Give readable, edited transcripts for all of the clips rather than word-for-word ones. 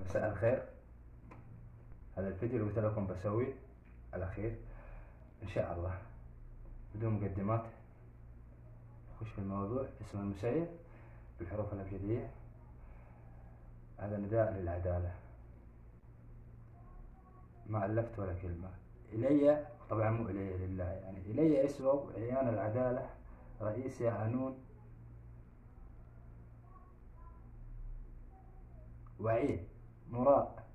مساء الخير. هذا الفيديو اللي قلت لكم بسويه الأخير إن شاء الله بدون مقدمات نخش في الموضوع. اسم المسير بالحروف الأبجدية. هذا نداء للعدالة، ما ألفت ولا كلمة. إلي، طبعا مو إلي، لله يعني. إلي اسووا عيان العدالة رئيس يعنون وعيد مراء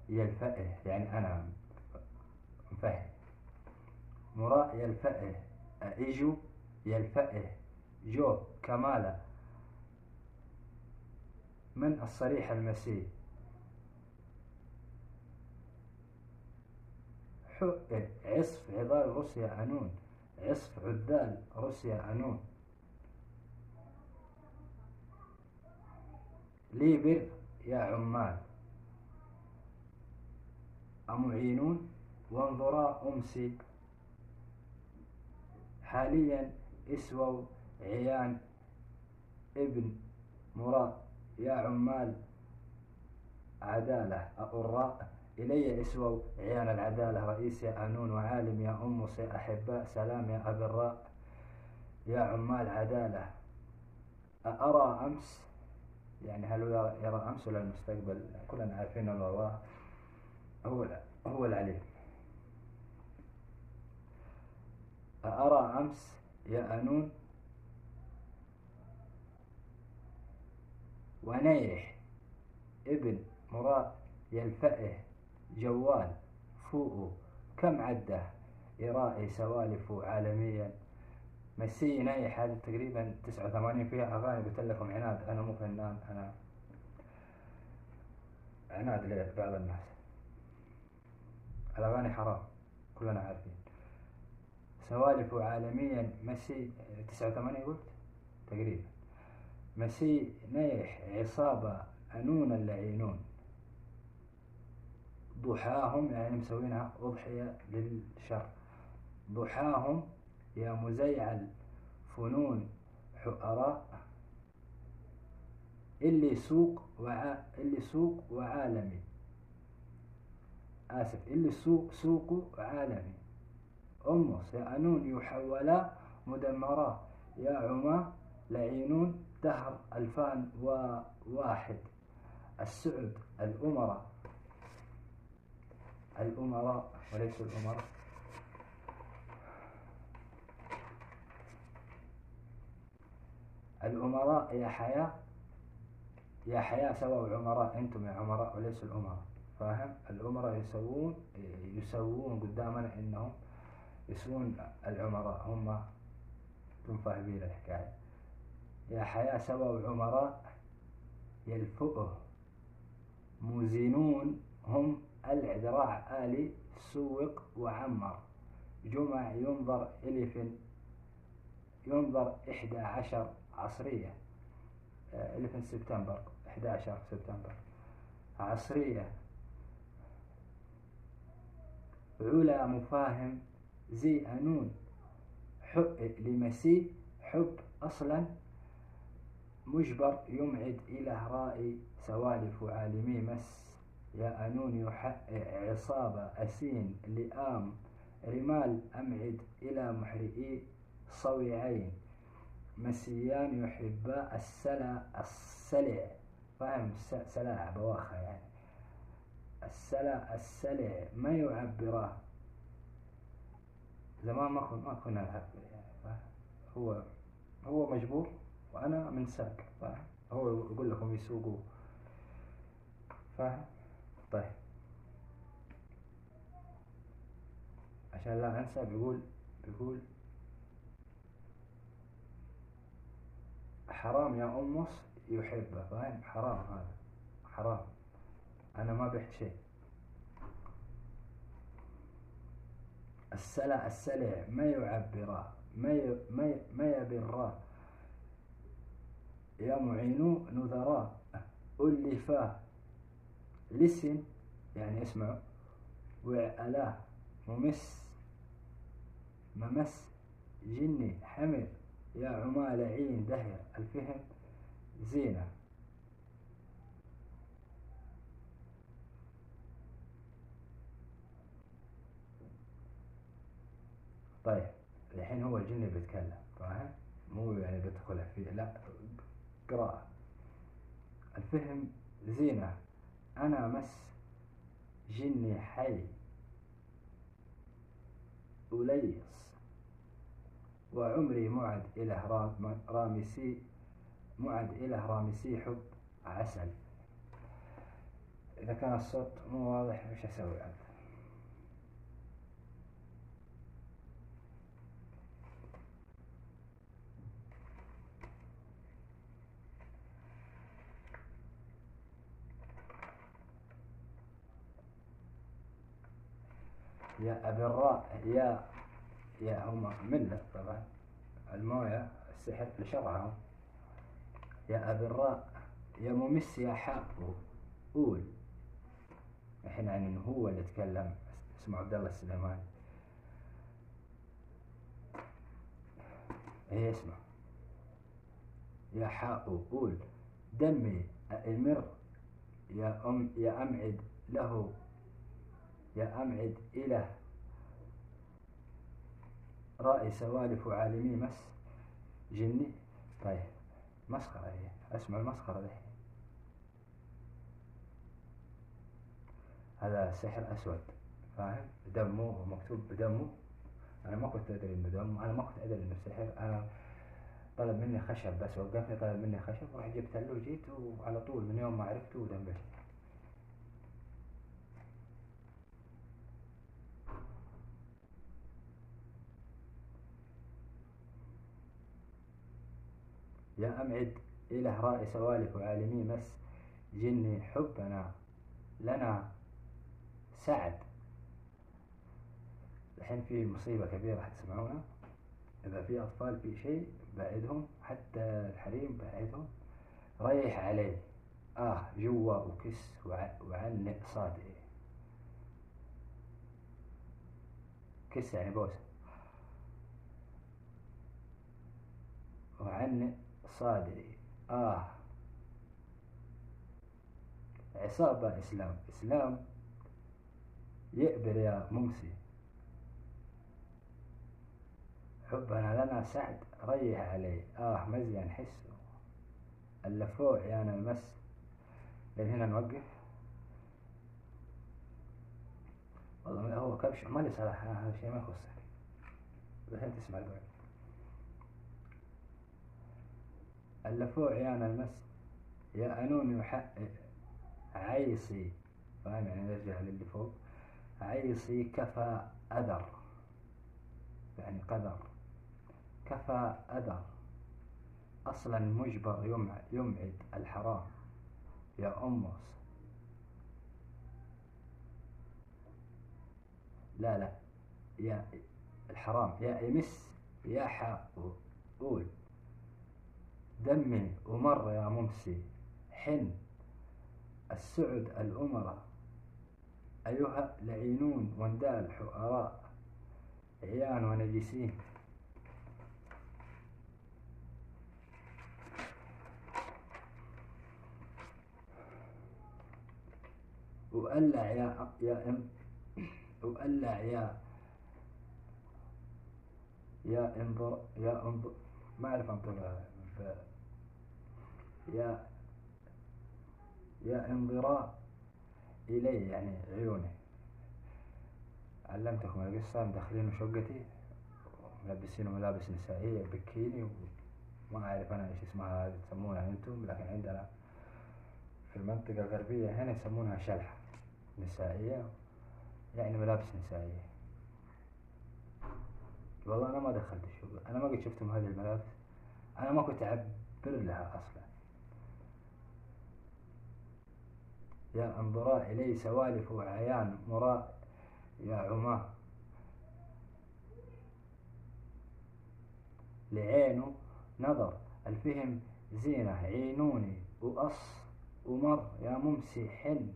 يلفئه، يعني أنا مفهم مراء يلفئه إجو يلفئه جو كماله من الصريح المسيح عصف عضال روسيا عنون عصف عذال روسيا عنون لي بر يا عمال أمعينون وانظرا أمسي حاليا اسووا عيان ابن مراء يا عمال عدالة أقراء إلي اسووا عيان العدالة رئيس يا أنون وعالم يا أمس يا أحباء سلام يا أبراء يا عمال عدالة أرى أمس، يعني هل يرى أمس ولا المستقبل؟ كلنا عارفين أن الله هو العليم. أرى أمس يا أنون ونيح ابن مراد يلفئه جوال فوقه كم عده إرائي سوالف عالميا مسي نايح. هذه تقريبا 89 فيها أغاني. قلت لكم عناد، أنا مو فنان، أنا عناد لبعض الناس. الأغاني حرام كلنا عارفين. سوالف عالميا مسي 89 قلت تقريبا. مسي نايح عصابة أنون اللعينون ضحاهم، يعني مسوينها أضحية للشر. ضحاهم يا مزيع الفنون حؤراء اللي سوق وعالمي. آسف، اللي سوق عالمي. أمس يا أنون يحولا مدمرا يا عما لعينون دهر 2001 السعد الأمراء وليس الأمراء. الأمراء يا حياة سووا عمراء، أنتم يا عمراء وليس الأمراء. فاهم؟ الأمراء يسوون قدامنا إنهم يسوون العمراء، هم فاهمين الحكاية. يا حياة سووا عمراء يلفؤه مزينون هم العذراع آلي سوق وعمر جمع ينظر إلف ينظر 11 عصرية 11 سبتمبر 11 سبتمبر عصرية علا مفاهم زي أنون حب لمسي حب أصلا مجبر يمعد إلى رائي سوالف عالمي مس يا أنون يحقق عصابة أسين لئام رمال أمعد إلى محرئي صويعين مسيان يحبا السلع. فاهم؟ سلع بواخة، يعني السلع ما يعبره. زمان ما كنا نعبر، يعني هو مجبور وأنا من ساق. فاهم؟ هو يقول لكم يسوقوا. فاهم؟ طيب، عشان لا أنسى بيقول حرام يا أمس يحبه. فاهم؟ حرام، هذا حرام، أنا ما بحت شيء. السلع ما يعبره ما يبره يا معينو نذراء ألفاه لسن، يعني اسمعوا وعلاه ممس جني حمر يا عمال عين دهر الفهم زينة. طيب الحين هو الجني بيتكلم، فاهم؟ مو يعني بيدخل فيه، لا، قراءة. الفهم زينة. أنا مس جني حي أليص، وعمري معد إله رامسي، معد إله رامسي حب عسل. إذا كان الصوت مو واضح وش أسوي عاد؟ يا أبراء، يا هم ملة طبعا، الموية السحر لشرعهم. يا أبراء يا ممس يا حاء قول. الحين يعني إنه هو اللي تكلم، اسمه عبد الله السليماني. هي اسمه يا حاء قول، دمي أمر يا أمعد له، يا أمعد إله رائي سوالف عالمي مس جني. طيب مسخرة هي، اسمع المسخرة دي. هذا سحر أسود، فاهم؟ دمه مكتوب بدمه. أنا ما كنت أدري إنه دم، أنا ما كنت أدري إنه سحر. أنا طلب مني خشب بس، وقفني طلب مني خشب ورحت جبت له وجيت، وعلى طول من يوم ما عرفته ودمجت. يا أمعد إله رائي سوالف عالمي مس جني حبنا لنا سعد. الحين في مصيبة كبيرة حتسمعونها. إذا في أطفال في شيء بعدهم، حتى الحريم بعدهم. ريح عليه جوا وكس وعنق صادق. كس يعني بوسة، وعنق صادق. عصابة إسلام يقبل يا ممسي، حبنا لنا سعد ريح عليه. مزيان حسه اللفوع يانا المس. لين هنا نوقف. والله هو كبش ما لي صلاح، هذا الشيء ما يخصك. الحين تسمع الباقي. اللفوع يانا المس، يا أنون يحقق عيصي، فاهم يعني؟ نرجع للي فوق. عيصي كفى أدر، يعني قدر. كفى أدر أصلا مجبر يمعد الحرام يا أمس. لا يا الحرام يا إمس يا حاء قول، دمي ومر يا ممسي حن السعد الأمراء أيها لعينون وندال حؤراء عيان ونجسين. وألع وألع يا انظر ما أعرف أنطقها. يا انظراء إلي يعني عيوني. علمتكم القصة. مدخلين شقتي ملبسين ملابس نسائية بكيني، وما أعرف أنا إيش اسمها تسمونها أنتم، لكن عندنا في المنطقة الغربية هنا يسمونها شلحة نسائية، يعني ملابس نسائية. والله أنا ما دخلت الشغل، أنا ما قد شفتم هذه الملابس، أنا ما كنت أعبر لها أصلا. يا انظراء إلي سوالف وعيان مراء يا عماه. لعينه نظر الفهم زينة عينوني ومر يا ممسي حن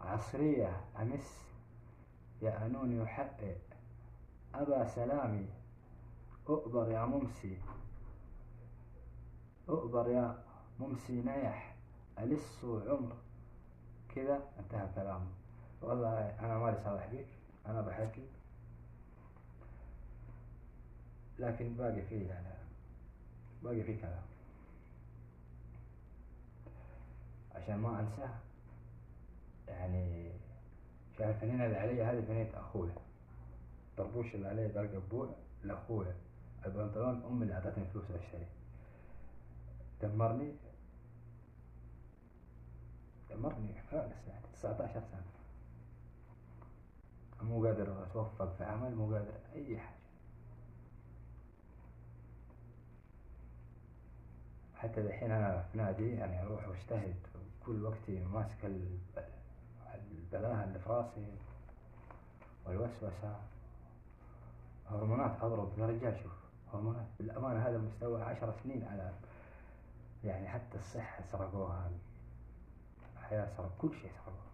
عصرية أمس يا أنون يحقق أبا سلامي أؤبر يا ممسي، أؤبر يا ممسي نيح ألص عمر. كذا انتهى كلامه. والله أنا مالي صالح بيك، أنا بحكي لكن باقي فيه يعني باقي فيه كلام عشان ما أنساه. يعني شايف الفنينة اللي علي هذه فنينة أخويا، طربوش اللي علي ذا القبوع لأخويا، البنطلون أمي اللي أعطتني فلوس أشتري. دمرني خالص يعني 19 سنة مو قادر أتوفق في عمل، مو قادر أي حاجة. حتى الحين أنا في نادي يعني أروح واجتهد كل وقتي ماسك البلاهة اللي في راسي والوسوسة. هرمونات أضرب يا رجال، شوف هرمونات بالأمانة. هذا مستوى 10 سنين على يعني حتى الصحة سرقوها، الحياة سرق كل شيء سرقوها.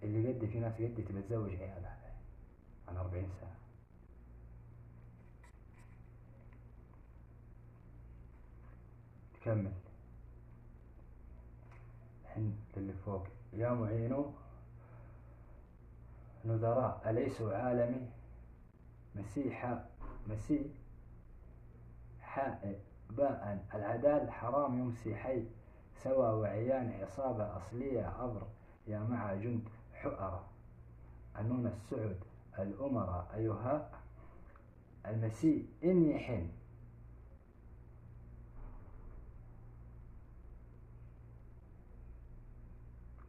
اللي قدي في ناس قدي تبي تزوج عيالها عن 40 سنة. تكمل حن للي فوق يا معينو نذراء أليسوا عالمي مسيح حاء باء العدال حرام يمسي حي سوى وعيان عصابة أصلية عبر يا مع جند حؤرة أنون السعد الأمراء أيها المسيء إن يحن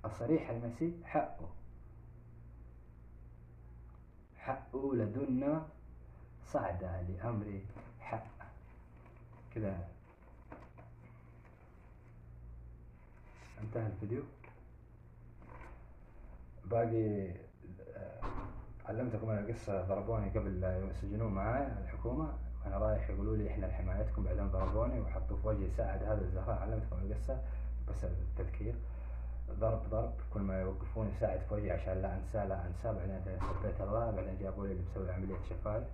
الصريح المسيء حقه لدنا صعدة لأمري حق كذا. انتهى الفيديو. باقي علمتكم انا القصة. ضربوني قبل يسجنون معايا الحكومة وانا رايح، يقولوا لي احنا لحمايتكم، بعدين ضربوني وحطوا في وجهي ساعد هذا الزهراء. علمتكم القصة بس التذكير. ضرب كل ما يوقفوني ساعد في وجهي عشان لا انسى. بعدين سبيت الله. بعدين جابوا لي اللي مسوي عملية شفايف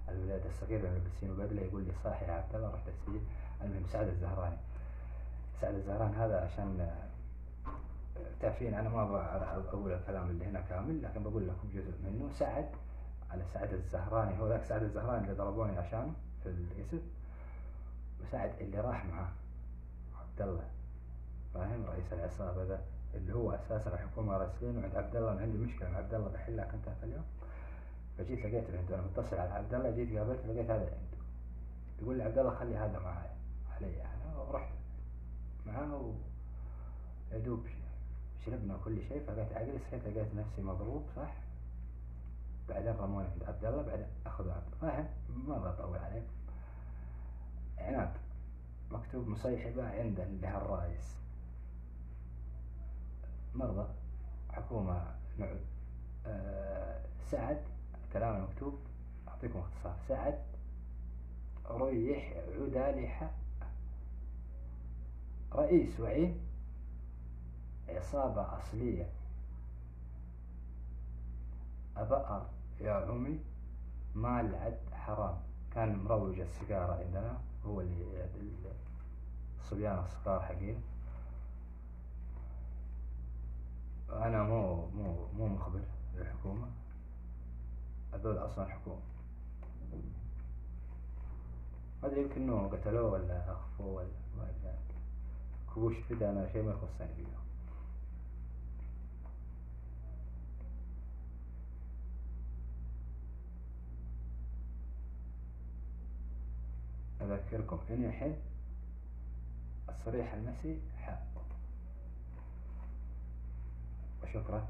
الولاد الصغير اللي ملبسينه بدله، يقول لي صاحي يا عبد الله. رحت اسجل. المهم سعد الزهراني هذا عشان تعرفين انا ما ابغى اقول الكلام اللي هنا كامل، لكن بقول لكم جزء منه. سعد الزهراني هو ذاك سعد الزهراني اللي ضربوني عشانه في الاسم، وسعد اللي راح معاه عبد الله، فاهم، رئيس العصابة ذا اللي هو اساسا الحكومة راسلين وعند عبد الله. عندي مشكلة مع عبد الله بحلها كنت في اليوم. فجيت لقيته عنده، انا متصل على عبد الله، جيت قابلت لقيت هذا عنده، يقول لي عبد الله خلي هذا معايا علي. انا رحت معاه ويدوب شربنا كل شيء. فقعدت عقلي صحيت لقيت نفسي مضروب صح. بعدين رموني عند عبد الله، بعدين اخذوا عبد الله. فاهم، ما بطول عليك. عناد مكتوب مصيحبة عند لهالرايس مرضى حكومة نعود. سعد كلام المكتوب أعطيكم اختصار. سعد ريح عدالحة رئيس وعين عصابة أصلية أبقر يا عمي مال عد حرام. كان مروج السيجارة عندنا، هو اللي الصبيان الصغار حقين. أنا مو مخبر للحكومة، هذول أصلا حكومة. ما أدري يمكن إنه قتلوه ولا أخفوه ولا ما أدري. كبوش فدا أنا شيء ما يخصني فيه. أذكركم إن يحن الصريح المسي حقه. وشكرا.